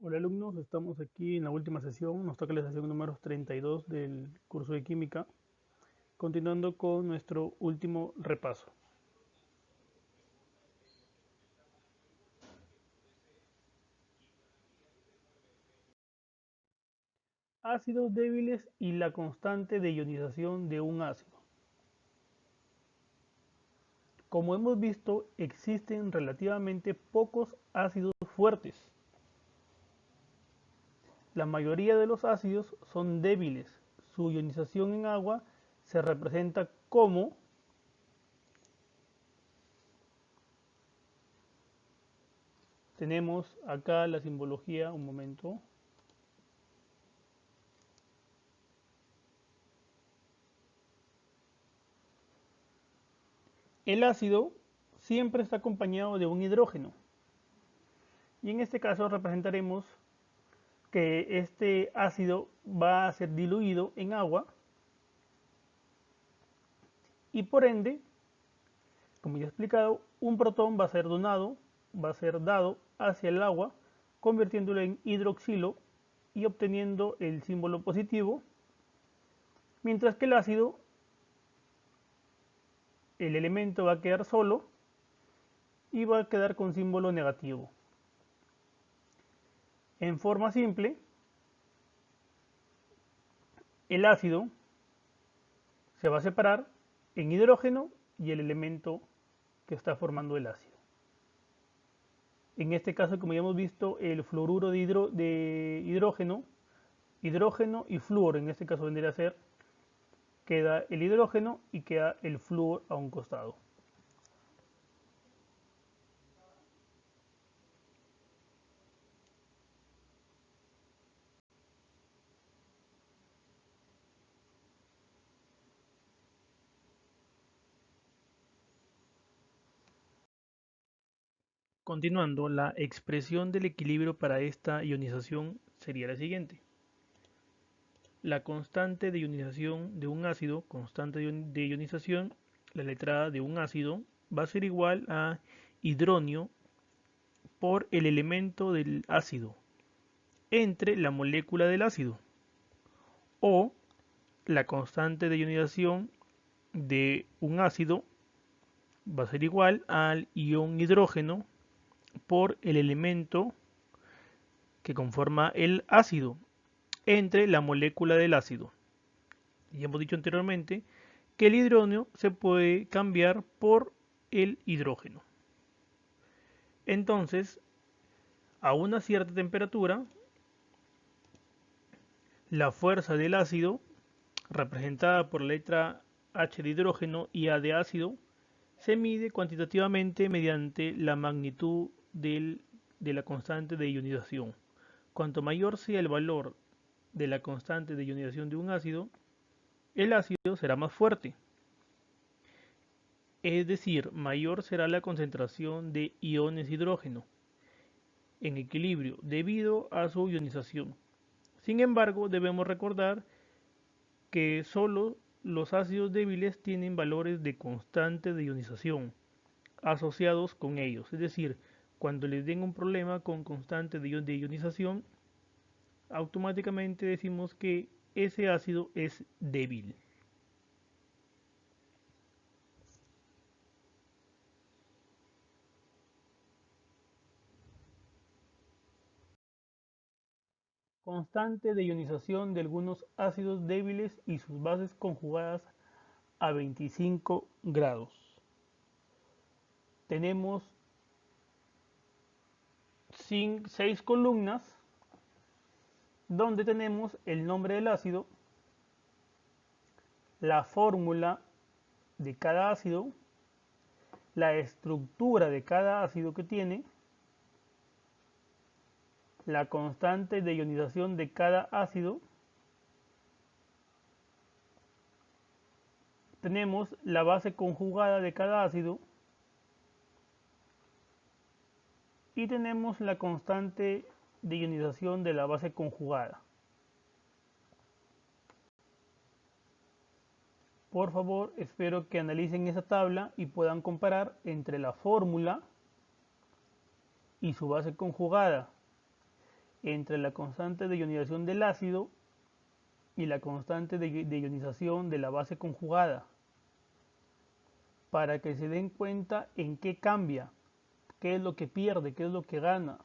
Hola alumnos, estamos aquí en la última sesión, nos toca la sesión número 32 del curso de química, continuando con nuestro último repaso. Ácidos débiles y la constante de ionización de un ácido. Como hemos visto, existen relativamente pocos ácidos fuertes. La mayoría de los ácidos son débiles. Su ionización en agua se representa como tenemos acá la simbología, un momento. El ácido siempre está acompañado de un hidrógeno. Y en este caso representaremos que este ácido va a ser diluido en agua y por ende, como ya he explicado, un protón va a ser donado, va a ser dado hacia el agua, convirtiéndolo en hidroxilo y obteniendo el símbolo positivo, mientras que el ácido, el elemento va a quedar solo y va a quedar con símbolo negativo. En forma simple, el ácido se va a separar en hidrógeno y el elemento que está formando el ácido. En este caso, como ya hemos visto, el fluoruro de hidrógeno, hidrógeno y flúor, en este caso vendría a ser, queda el hidrógeno y queda el flúor a un costado. Continuando, la expresión del equilibrio para esta ionización sería la siguiente. La constante de ionización de un ácido, constante de ionización, la letra A de un ácido, va a ser igual a hidronio por el elemento del ácido entre la molécula del ácido, o la constante de ionización de un ácido va a ser igual al ion hidrógeno por el elemento que conforma el ácido entre la molécula del ácido. Ya hemos dicho anteriormente que el hidrógeno se puede cambiar por el hidrógeno. Entonces, a una cierta temperatura, la fuerza del ácido, representada por la letra H de hidrógeno y A de ácido, se mide cuantitativamente mediante la magnitud de la constante de ionización. Cuanto mayor sea el valor de la constante de ionización de un ácido, el ácido será más fuerte. Es decir, mayor será la concentración de iones hidrógeno en equilibrio debido a su ionización. Sin embargo, debemos recordar que solo los ácidos débiles tienen valores de constante de ionización asociados con ellos. Es decir, cuando les den un problema con constante de ionización, automáticamente decimos que ese ácido es débil. Constante de ionización de algunos ácidos débiles y sus bases conjugadas a 25 grados. Tenemos 6 columnas donde tenemos el nombre del ácido, la fórmula de cada ácido, la estructura de cada ácido que tiene, la constante de ionización de cada ácido, tenemos la base conjugada de cada ácido y tenemos la constante de ionización de la base conjugada. Por favor, espero que analicen esa tabla y puedan comparar entre la fórmula y su base conjugada. entre la constante de ionización del ácido y la constante de ionización de la base conjugada, para que se den cuenta en qué cambia, qué es lo que pierde, qué es lo que gana.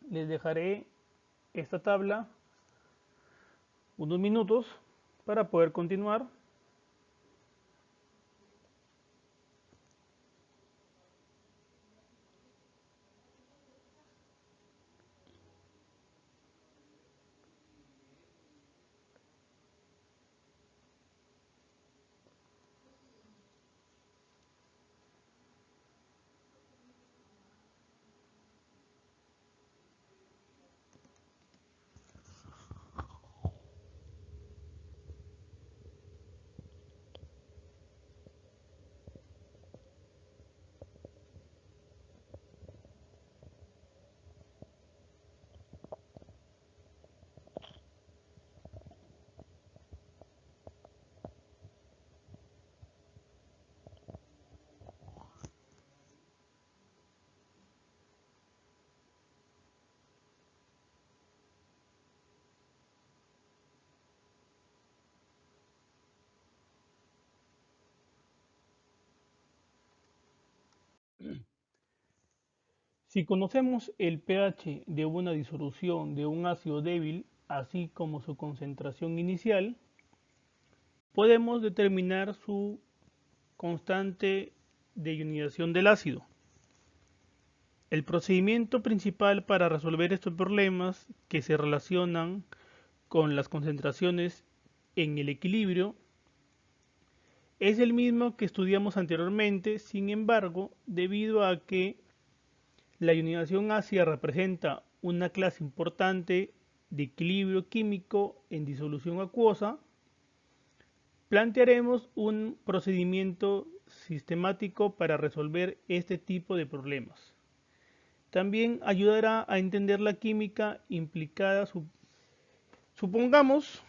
Les dejaré esta tabla unos minutos para poder continuar. Si conocemos el pH de una disolución de un ácido débil, así como su concentración inicial, podemos determinar su constante de ionización del ácido. El procedimiento principal para resolver estos problemas que se relacionan con las concentraciones en el equilibrio es el mismo que estudiamos anteriormente. Sin embargo, debido a que la ionización ácida representa una clase importante de equilibrio químico en disolución acuosa, plantearemos un procedimiento sistemático para resolver este tipo de problemas. También ayudará a entender la química implicada. Supongamos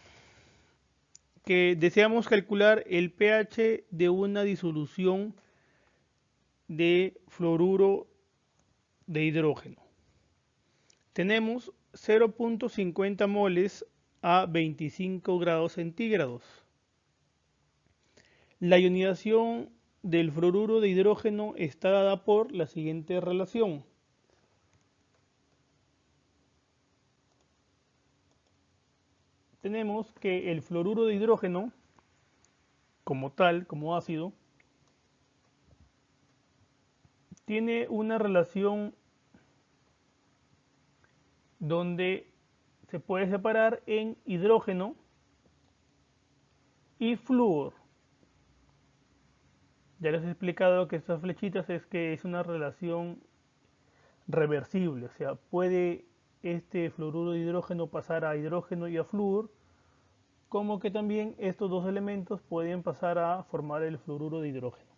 que deseamos calcular el pH de una disolución de fluoruro de hidrógeno. Tenemos 0.50 moles a 25 grados centígrados. La ionización del fluoruro de hidrógeno está dada por la siguiente relación. Tenemos que el fluoruro de hidrógeno, como tal, como ácido, tiene una relación donde se puede separar en hidrógeno y flúor. Ya les he explicado que estas flechitas es una relación reversible, o sea, puede este fluoruro de hidrógeno pasar a hidrógeno y a flúor, como que también estos dos elementos pueden pasar a formar el fluoruro de hidrógeno.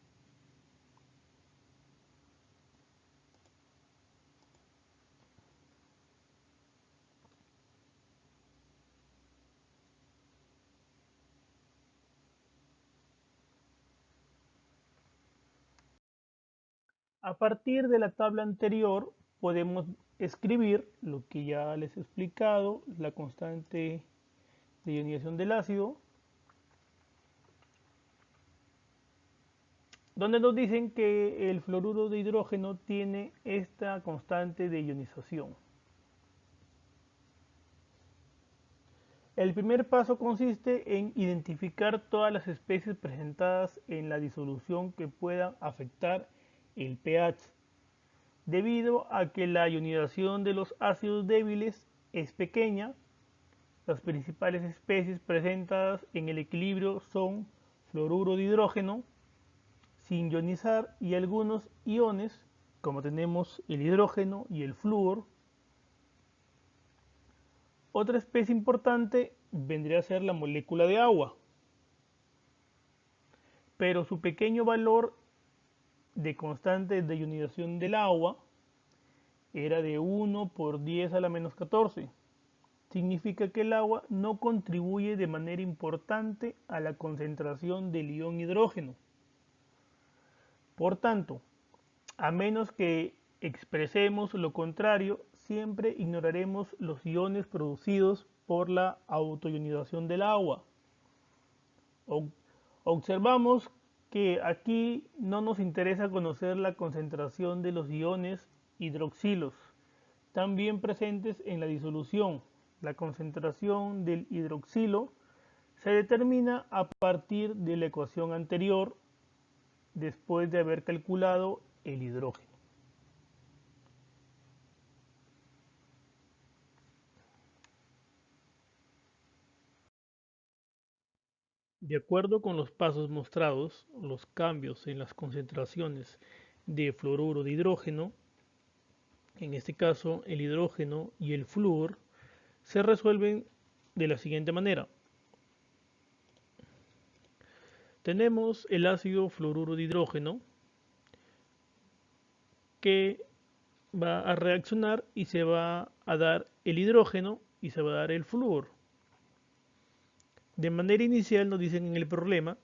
A partir de la tabla anterior podemos escribir lo que ya les he explicado, la constante de ionización del ácido, donde nos dicen que el fluoruro de hidrógeno tiene esta constante de ionización. El primer paso consiste en identificar todas las especies presentadas en la disolución que puedan afectar el pH, debido a que la ionización de los ácidos débiles es pequeña. Las principales especies presentadas en el equilibrio son fluoruro de hidrógeno sin ionizar y algunos iones, como tenemos el hidrógeno y el flúor. Otra especie importante vendría a ser la molécula de agua, pero su pequeño valor de constante de ionización del agua era de 1 por 10 a la menos 14. Significa que el agua no contribuye de manera importante a la concentración del ion hidrógeno. Por tanto, a menos que expresemos lo contrario, siempre ignoraremos los iones producidos por la autoionización del agua. Observamos que aquí no nos interesa conocer la concentración de los iones hidroxilos, también presentes en la disolución. La concentración del hidroxilo se determina a partir de la ecuación anterior, después de haber calculado el hidrógeno. De acuerdo con los pasos mostrados, los cambios en las concentraciones de fluoruro de hidrógeno, en este caso el hidrógeno y el flúor, se resuelven de la siguiente manera. Tenemos el ácido fluoruro de hidrógeno que va a reaccionar y se va a dar el hidrógeno y se va a dar el flúor. De manera inicial nos dicen en el problema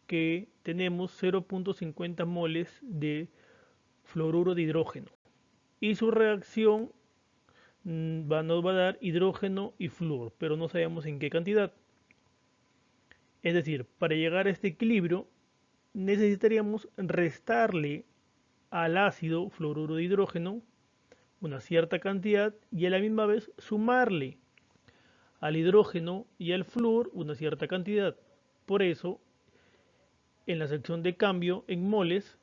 que tenemos 0.50 moles de fluoruro de hidrógeno y su reacción nos va a dar hidrógeno y flúor, pero no sabemos en qué cantidad. Es decir, para llegar a este equilibrio necesitaríamos restarle al ácido fluoruro de hidrógeno una cierta cantidad y a la misma vez sumarle al hidrógeno y al flúor una cierta cantidad. Por eso, en la sección de cambio en moles,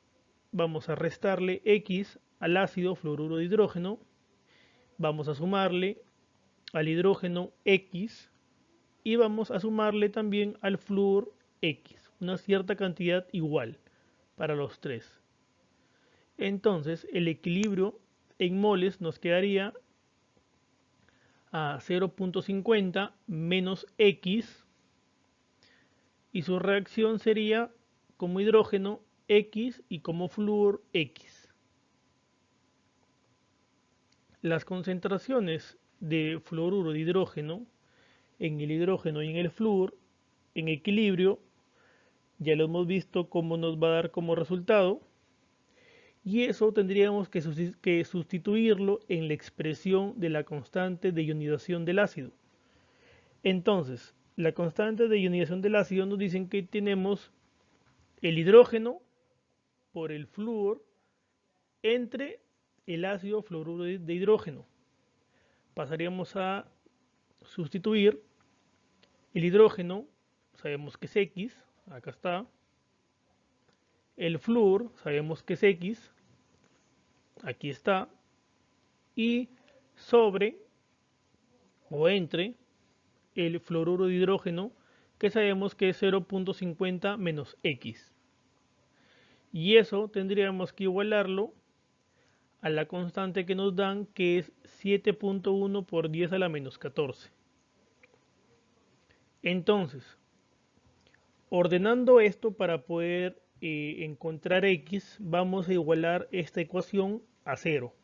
vamos a restarle X al ácido fluoruro de hidrógeno, vamos a sumarle al hidrógeno X y vamos a sumarle también al flúor X, una cierta cantidad igual para los tres. Entonces, el equilibrio en moles nos quedaría a 0.50 menos X y su reacción sería como hidrógeno X y como flúor X. Las concentraciones de fluoruro de hidrógeno en el hidrógeno y en el flúor en equilibrio ya lo hemos visto cómo nos va a dar como resultado, y eso tendríamos que sustituirlo en la expresión de la constante de ionización del ácido. Entonces, la constante de ionización del ácido nos dicen que tenemos el hidrógeno por el flúor entre el ácido fluoruro de hidrógeno. Pasaríamos a sustituir el hidrógeno, sabemos que es X, acá está. El flúor, sabemos que es X, aquí está. Y sobre o entre el fluoruro de hidrógeno, que sabemos que es 0.50 menos X. Y eso tendríamos que igualarlo a la constante que nos dan, que es 7.1 por 10 a la menos 14. Entonces, ordenando esto para poder encontrar X, vamos a igualar esta ecuación a 0.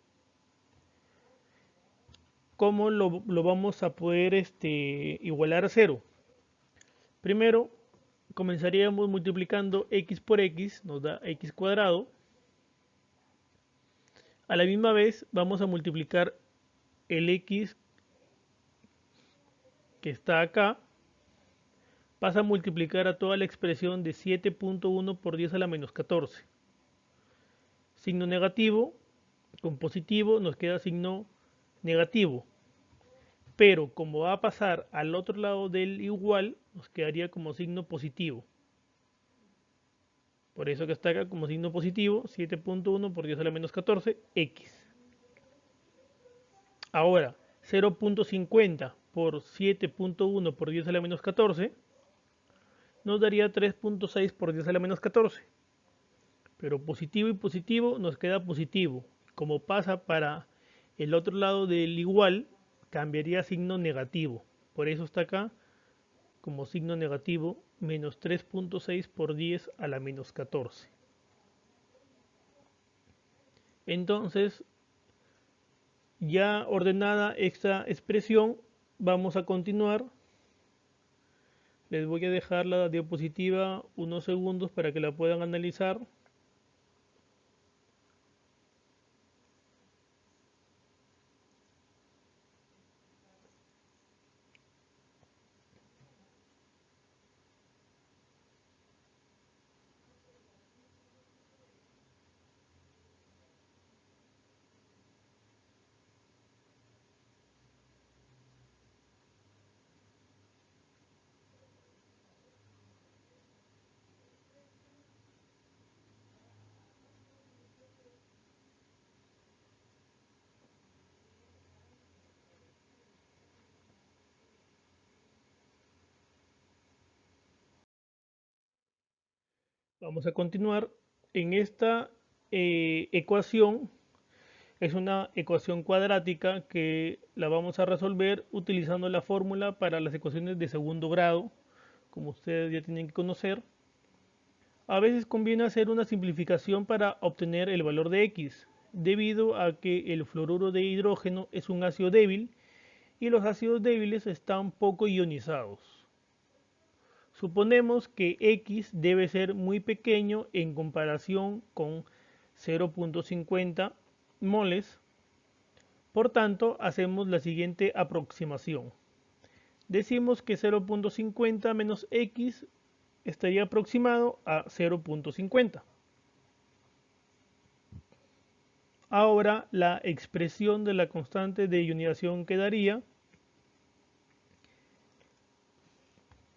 ¿Cómo lo vamos a poder igualar a 0? Primero, comenzaríamos multiplicando X por X, nos da X cuadrado. A la misma vez vamos a multiplicar el X que está acá, pasa a multiplicar a toda la expresión de 7.1 por 10 a la menos 14. Signo negativo con positivo nos queda signo negativo. Pero como va a pasar al otro lado del igual, nos quedaría como signo positivo. Por eso que está acá como signo positivo, 7.1 por 10 a la menos 14, X. Ahora, 0.50 por 7.1 por 10 a la menos 14 nos daría 3.6 por 10 a la menos 14. Pero positivo y positivo nos queda positivo. Como pasa para el otro lado del igual, cambiaría a signo negativo. Por eso está acá como signo negativo, menos 3.6 por 10 a la menos 14. Entonces, ya ordenada esta expresión, vamos a continuar. Les voy a dejar la diapositiva unos segundos para que la puedan analizar. Vamos a continuar. En esta ecuación es una ecuación cuadrática que la vamos a resolver utilizando la fórmula para las ecuaciones de segundo grado, como ustedes ya tienen que conocer. A veces conviene hacer una simplificación para obtener el valor de X, debido a que el fluoruro de hidrógeno es un ácido débil y los ácidos débiles están poco ionizados. Suponemos que X debe ser muy pequeño en comparación con 0.50 moles. Por tanto, hacemos la siguiente aproximación. Decimos que 0.50 menos X estaría aproximado a 0.50. Ahora la expresión de la constante de ionización quedaría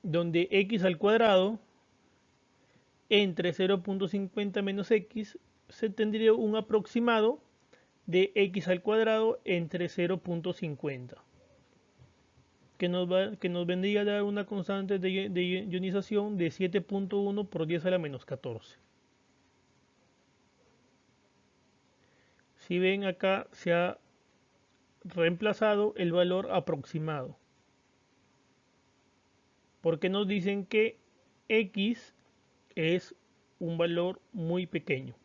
donde x al cuadrado entre 0.50 menos x se tendría un aproximado de x al cuadrado entre 0.50 que nos vendría a dar una constante de ionización de 7.1 por 10 a la menos 14. Si ven, acá se ha reemplazado el valor aproximado, porque nos dicen que x es un valor muy pequeño.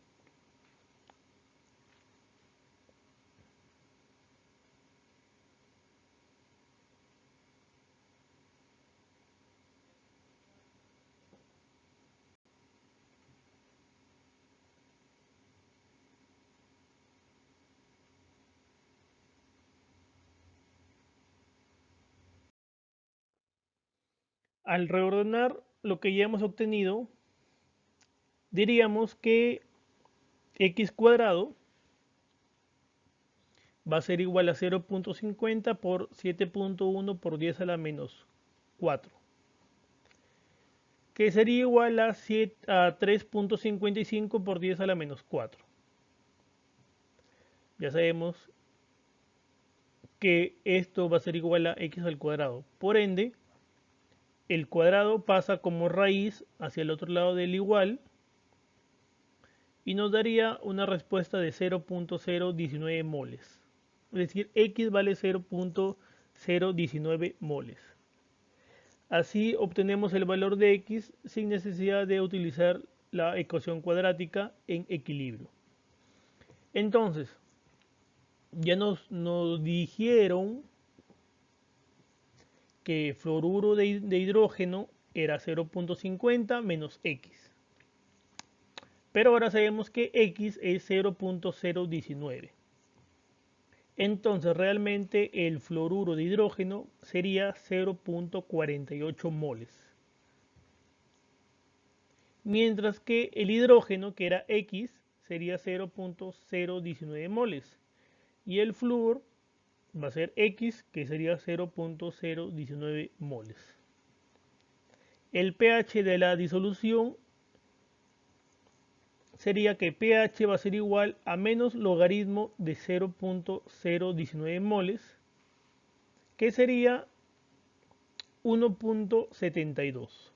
Al reordenar lo que ya hemos obtenido, diríamos que x cuadrado va a ser igual a 0.50 por 7.1 por 10 a la menos 4, que sería igual a 3.55 por 10 a la menos 4. Ya sabemos que esto va a ser igual a x al cuadrado. Por ende, el cuadrado pasa como raíz hacia el otro lado del igual y nos daría una respuesta de 0.019 moles. Es decir, x vale 0.019 moles. Así obtenemos el valor de x sin necesidad de utilizar la ecuación cuadrática en equilibrio. Entonces, ya nos dijeron que fluoruro de hidrógeno era 0.50 menos x. Pero ahora sabemos que x es 0.019. Entonces realmente el fluoruro de hidrógeno sería 0.48 moles. Mientras que el hidrógeno, que era X, sería 0.019 moles. Y el flúor va a ser X, que sería 0.019 moles. El pH de la disolución sería que pH va a ser igual a menos logaritmo de 0.019 moles, que sería 1.72.